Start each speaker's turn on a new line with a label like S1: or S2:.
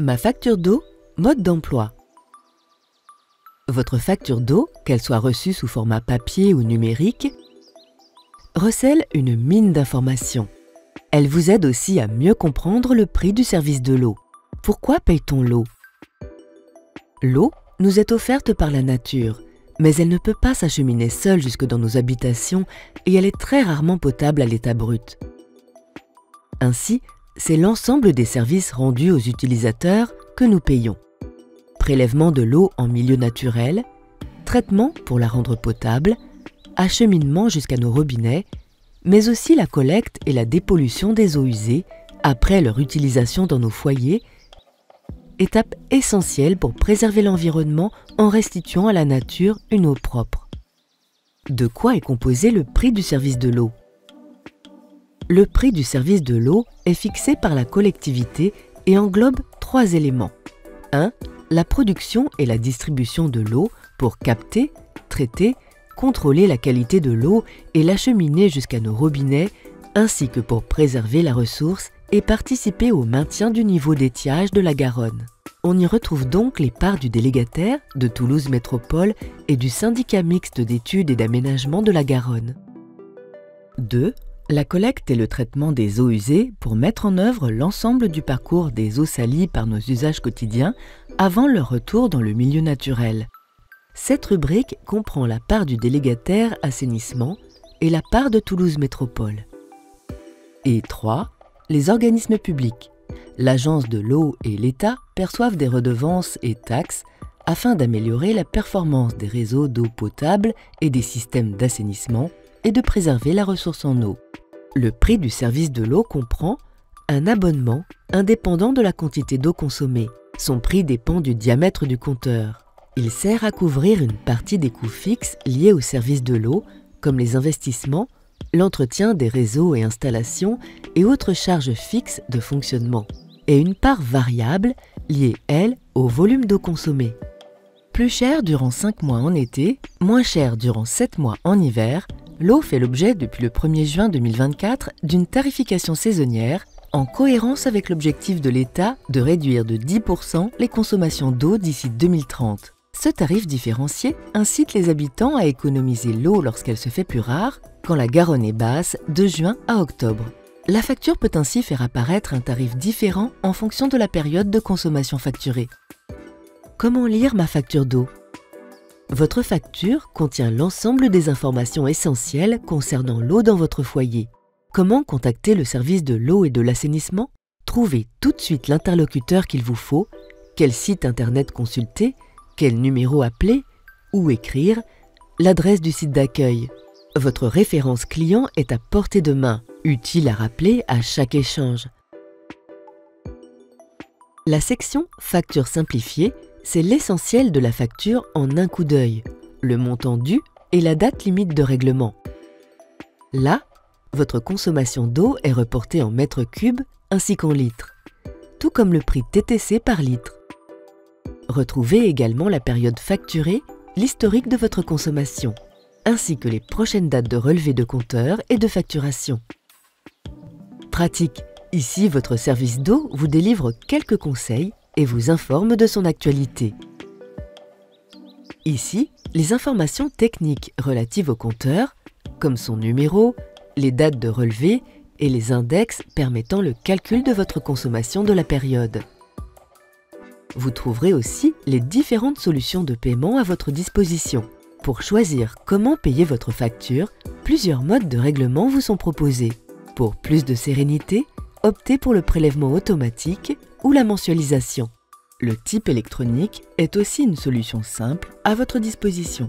S1: Ma facture d'eau, mode d'emploi. Votre facture d'eau, qu'elle soit reçue sous format papier ou numérique, recèle une mine d'informations. Elle vous aide aussi à mieux comprendre le prix du service de l'eau. Pourquoi paye-t-on l'eau? L'eau nous est offerte par la nature, mais elle ne peut pas s'acheminer seule jusque dans nos habitations et elle est très rarement potable à l'état brut. Ainsi, c'est l'ensemble des services rendus aux utilisateurs que nous payons. Prélèvement de l'eau en milieu naturel, traitement pour la rendre potable, acheminement jusqu'à nos robinets, mais aussi la collecte et la dépollution des eaux usées après leur utilisation dans nos foyers, étape essentielle pour préserver l'environnement en restituant à la nature une eau propre. De quoi est composé le prix du service de l'eau? Le prix du service de l'eau est fixé par la collectivité et englobe 3 éléments. 1. La production et la distribution de l'eau pour capter, traiter, contrôler la qualité de l'eau et l'acheminer jusqu'à nos robinets, ainsi que pour préserver la ressource et participer au maintien du niveau d'étiage de la Garonne. On y retrouve donc les parts du délégataire, de Toulouse Métropole et du syndicat mixte d'études et d'aménagement de la Garonne. 2. La collecte et le traitement des eaux usées pour mettre en œuvre l'ensemble du parcours des eaux salies par nos usages quotidiens avant leur retour dans le milieu naturel. Cette rubrique comprend la part du délégataire assainissement et la part de Toulouse Métropole. Et 3. Les organismes publics. L'Agence de l'eau et l'État perçoivent des redevances et taxes afin d'améliorer la performance des réseaux d'eau potable et des systèmes d'assainissement et de préserver la ressource en eau. Le prix du service de l'eau comprend un abonnement indépendant de la quantité d'eau consommée. Son prix dépend du diamètre du compteur. Il sert à couvrir une partie des coûts fixes liés au service de l'eau, comme les investissements, l'entretien des réseaux et installations et autres charges fixes de fonctionnement, et une part variable liée, elle, au volume d'eau consommée. Plus cher durant 5 mois en été, moins cher durant 7 mois en hiver, l'eau fait l'objet depuis le 1er juin 2024 d'une tarification saisonnière en cohérence avec l'objectif de l'État de réduire de 10% les consommations d'eau d'ici 2030. Ce tarif différencié incite les habitants à économiser l'eau lorsqu'elle se fait plus rare, quand la Garonne est basse, de juin à octobre. La facture peut ainsi faire apparaître un tarif différent en fonction de la période de consommation facturée. Comment lire ma facture d'eau? Votre facture contient l'ensemble des informations essentielles concernant l'eau dans votre foyer. Comment contacter le service de l'eau et de l'assainissement? Trouvez tout de suite l'interlocuteur qu'il vous faut, quel site internet consulter, quel numéro appeler, où écrire, l'adresse du site d'accueil. Votre référence client est à portée de main, utile à rappeler à chaque échange. La section « Facture simplifiée » c'est l'essentiel de la facture en un coup d'œil, le montant dû et la date limite de règlement. Là, votre consommation d'eau est reportée en mètres cubes ainsi qu'en litres, tout comme le prix TTC par litre. Retrouvez également la période facturée, l'historique de votre consommation, ainsi que les prochaines dates de relevé de compteur et de facturation. Pratique, ici votre service d'eau vous délivre quelques conseils et vous informe de son actualité. Ici, les informations techniques relatives au compteur, comme son numéro, les dates de relevé et les index permettant le calcul de votre consommation de la période. Vous trouverez aussi les différentes solutions de paiement à votre disposition. Pour choisir comment payer votre facture, plusieurs modes de règlement vous sont proposés. Pour plus de sérénité, optez pour le prélèvement automatique ou la mensualisation. Le type électronique est aussi une solution simple à votre disposition.